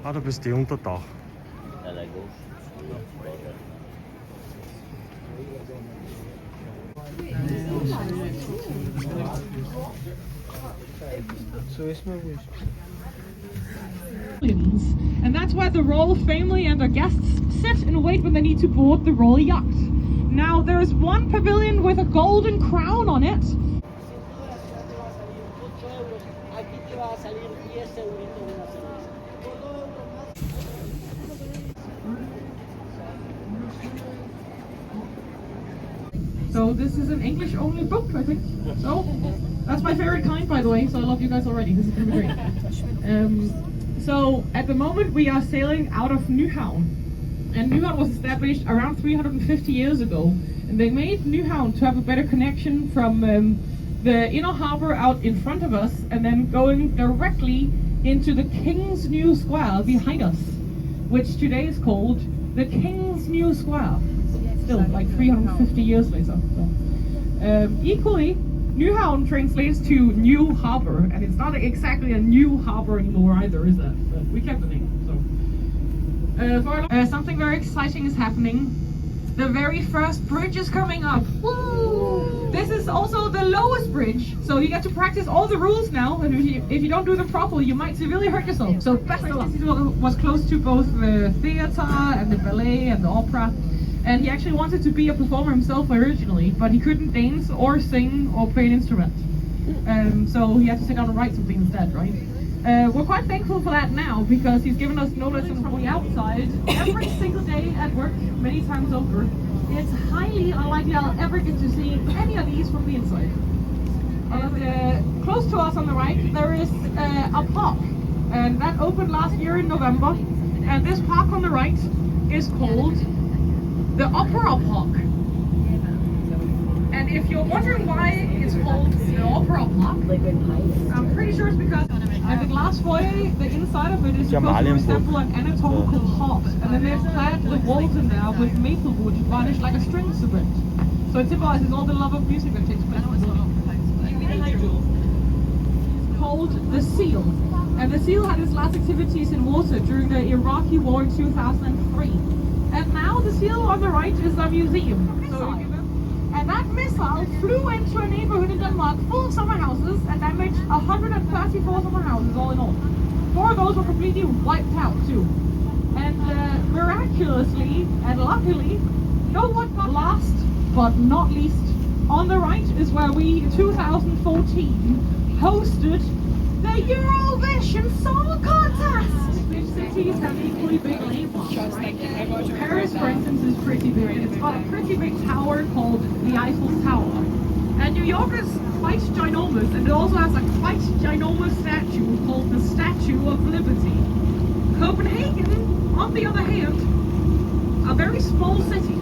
Ah, du bist die unter Dach. And that's where the royal family and their guests sit and wait when they need to board the royal yacht. Now there's one pavilion with a golden crown on it. So this is an English only book, I think. So that's my favorite kind, by the way, so I love you guys already. This is gonna be great. So at the moment we are sailing out of Nyhavn. And Nyhavn was established around 350 years ago. And they made Nyhavn to have a better connection from the inner harbor out in front of us and then going directly into the King's New Square behind us, which today is called the King's New Square. Still, like 350 years later. So. Equally, Nyhavn translates to New Harbor, and it's not exactly a new harbor anymore either, is it? But we kept the name. So, something very exciting is happening. The very first bridge is coming up. Woo! This is also the lowest bridge, so you get to practice all the rules now. And if you don't do them properly, you might severely hurt yourself. So, best of luck. He was close to both the theater and the ballet and the opera. And he actually wanted to be a performer himself originally, but he couldn't dance or sing or play an instrument. So he had to sit down and write something instead, right? We're quite thankful for that now, because he's given us no lessons from the outside every single day at work, many times over. It's highly unlikely I'll ever get to see any of these from the inside. And close to us on the right, there is a park, and that opened last year in November. And this park on the right is called the Opera Park. And if you're wondering why it's called the Opera Park, I'm pretty sure it's because the glass foyer, the inside of it is supposed to resemble an anatomical heart. And then they've clad the walls in there with maple wood varnished like a string instrument. So it symbolizes all the love of music that takes place in the world. It's called the Seal. And the Seal had its last activities in water during the Iraqi war in 2003. And now the seal on the right is a museum. And that missile flew into a neighborhood in Denmark full of summer houses and damaged 134 summer houses all in all. 4 of those were completely wiped out too. And miraculously and luckily, no one got last but not least. On the right is where we in 2014 hosted the Eurovision Song Contest. Cities have equally big landmarks, right? Paris, for instance, is pretty big. It's got a pretty big tower called the Eiffel Tower. And New York is quite ginormous, and it also has a quite ginormous statue called the Statue of Liberty. Copenhagen, on the other hand, a very small city.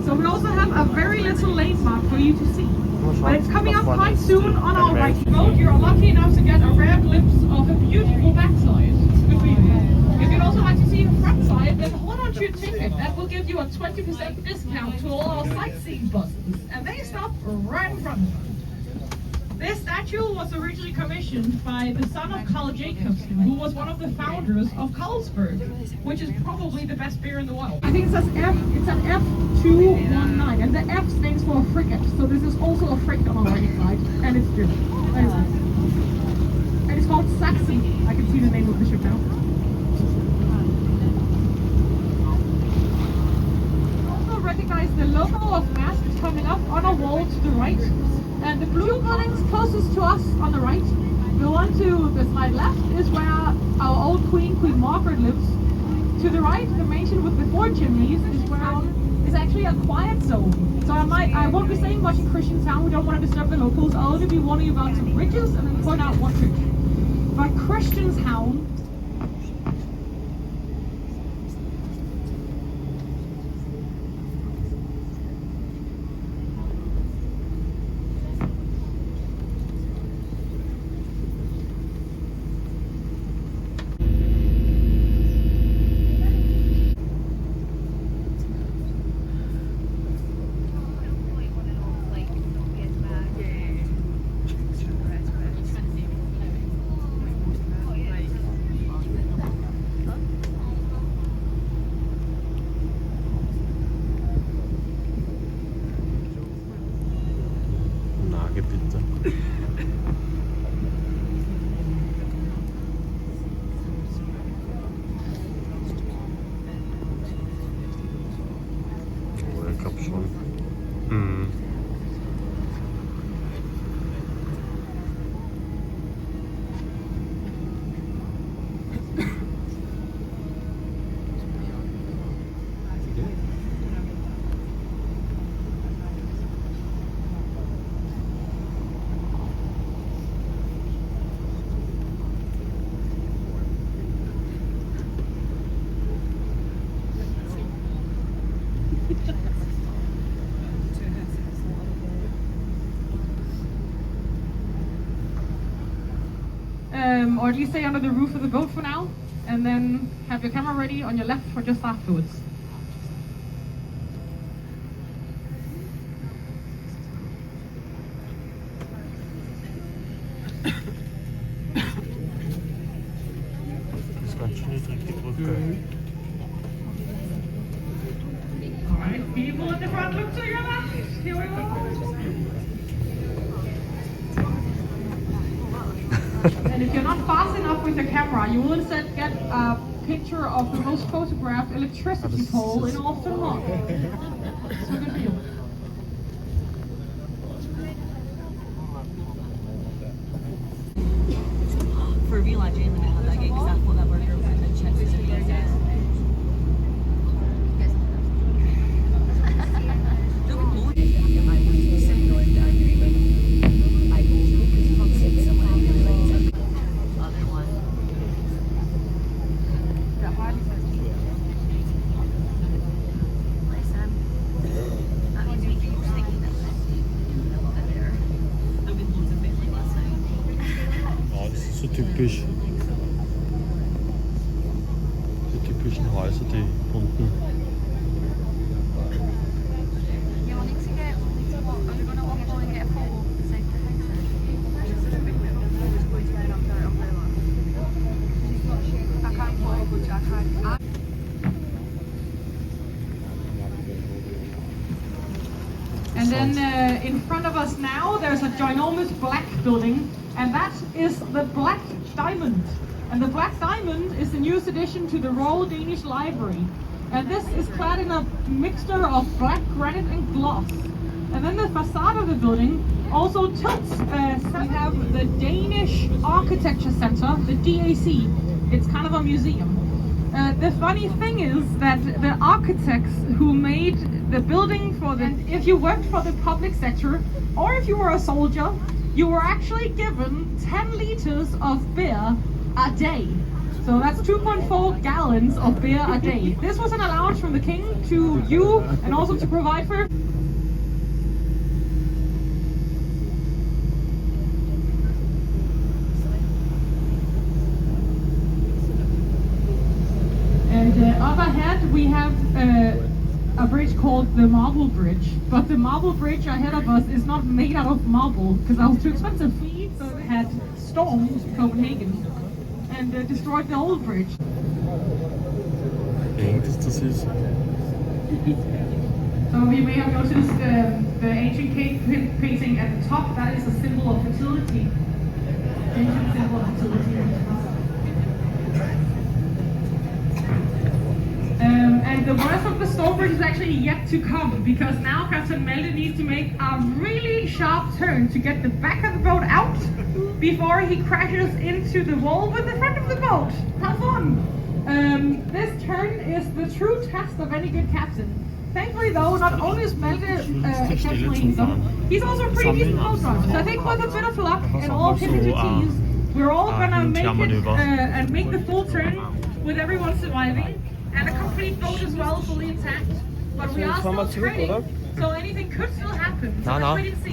So we also have a very little landmark for you to see. But it's coming up quite soon on our right boat. You're lucky enough to get a rare glimpse of a beautiful backside. If you'd also like to see the front side, then hold on to your ticket. That will give you a 20% discount to all our sightseeing buses. And they stop right in front of us. This statue was originally commissioned by the son of Carl Jacobsen, who was one of the founders of Carlsberg, which is probably the best beer in the world. I think it says F, it's an F219, and the F stands for frigate, so this is also a frigate on our right side, and it's German. And it's called Saxon. I can see the name of the ship now. Also recognize the logo of Mask is coming up on a wall to the right. And the blue buildings closest to us on the right, the one to the side left is where our old Queen Margaret lives. To the right, the mansion with the 4 chimneys is where it's actually a quiet zone. So I won't be saying much in Christianstown, we don't want to disturb the locals. I'll only be warning you about some bridges and then point out one church. But Christianstown, or at least stay under the roof of the boat for now, and then have your camera ready on your left for just afterwards. Alright, people at the front, look to your left. Here we go. And if you're not fast enough with your camera, you will instead get a picture of the most photographed electricity pole in all of Denmark. So good for you. For real, I genuinely had that gig because I thought that burger was in the chest to be guys. Så typisch. Die typischen Häuser, die unten. And then in front of us now, there's a ginormous black building, and that is the Black Diamond. And the Black Diamond is the newest addition to the Royal Danish Library. And this is clad in a mixture of black granite and gloss. And then the facade of the building also tilts. We have the Danish Architecture Center, the DAC. It's kind of a museum. The funny thing is that the architects who made the building if you worked for the public sector or if you were a soldier, you were actually given 10 liters of beer a day. So that's 2.4 gallons of beer a day. This was an allowance from the king to you and also to provide for. And up ahead we have a bridge called the Marble Bridge, but the Marble Bridge ahead of us is not made out of marble because that was too expensive. So it had stormed Copenhagen and destroyed the old bridge. Some of you may have noticed the ancient cave painting at the top. That is a symbol of fertility. Ancient symbol of fertility. And the worst of the stone bridge is actually yet to come, because now Captain Malte needs to make a really sharp turn to get the back of the boat out before he crashes into the wall with the front of the boat. Have fun! This turn is the true test of any good captain. Thankfully though, not only is Malte exceptionally handsome, he's also a pretty decent boat driver. So I think with a bit of luck and all T's, we're all gonna make it and make the full turn with everyone surviving. And a complete boat as well, fully intact. But we are still training, so anything could still happen. So let's wait and see.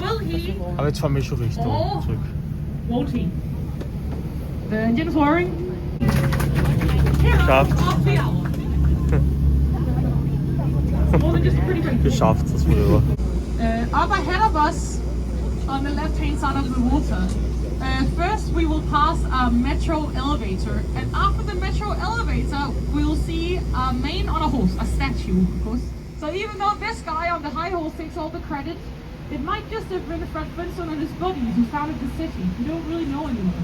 Will he? Aber jetzt fahren wir schon Richtung zurück. Won't he? The engine's whirring. Geschafft. Geschafft, das wurde Up ahead of us, on the left-hand side of the water, first we will pass a metro elevator, and after the metro elevator we'll see a man on a horse, a statue of course. So even though this guy on the high horse takes all the credit, it might just have been Fred Flintstone and his buddies who founded the city. We don't really know anymore.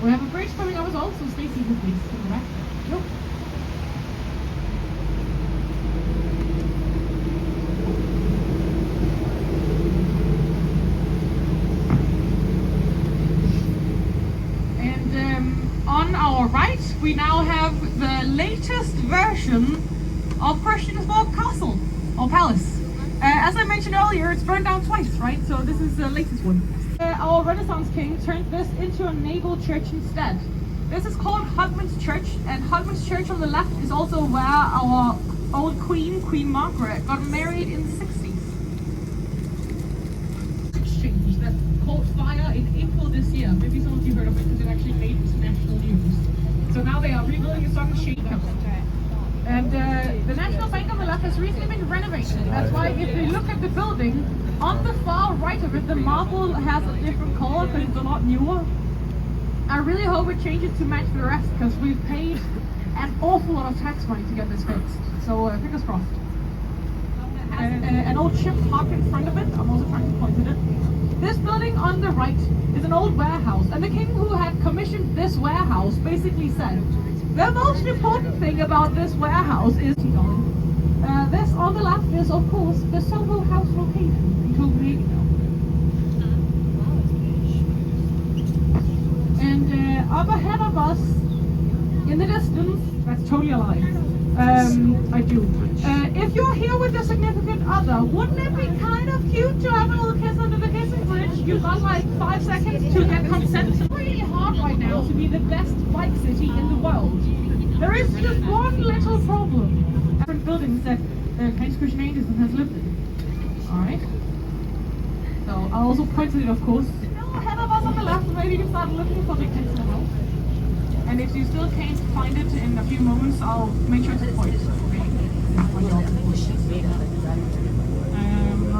We have a bridge coming up as well, so stay seated please. In the back. Nope. On our right, we now have the latest version of Christiansborg Castle, or Palace. As I mentioned earlier, it's burned down twice, right? So this is the latest one. Our Renaissance king turned this into a naval church instead. This is called Hudman's Church, and Hudman's Church on the left is also where our old queen, Queen Margaret, got married in the 60s. Exchange, that's caught fire in April this year. Maybe some of you heard of it because it actually made international news. So now they are rebuilding a certain shape. And the National Bank on the left has recently been renovated. That's why if you look at the building, on the far right of it, the marble has a different color because it's a lot newer. I really hope it changes to match the rest because we've paid an awful lot of tax money to get this fixed. So fingers crossed. An old ship parked in front of it. I'm also trying to point at it. This building on the right is an old warehouse, and the king who had commissioned this warehouse basically said, the most important thing about this warehouse is this on the left is of course the Soho House location in Copenhagen. And up ahead of us in the distance, that's totally a lie. I do. If you're here with a significant other, wouldn't it be kind of cute to have a little kiss under the kissing bridge? You've got like 5 seconds to get consent. It's really hard right now to be the best bike city in the world. There is just one little problem. Different buildings that Copenhagen has lived in. Alright. So I also pointed it, of course. Still ahead of us on the left, maybe you can start looking for the pencil house. And if you still can't find it in a few moments, I'll make sure to point.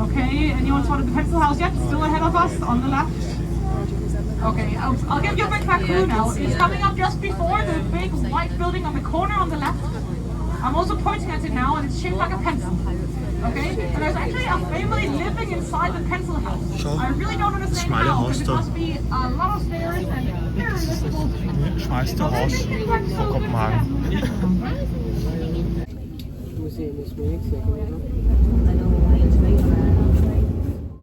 Okay, anyone spotted the pencil house yet? Still ahead of us on the left. Okay, I'll give you a big back clue now. It's coming up just before the big white building on the corner on the left. I'm also pointing at it now, and it's shaped like a pencil. Okay, and there's actually a family living inside the pencil house. I really don't understand how, because it must be a lot of stairs and very little. Schmeiß Haus fra Copenhagen. Du må se, om det smager ikke, så jeg kommer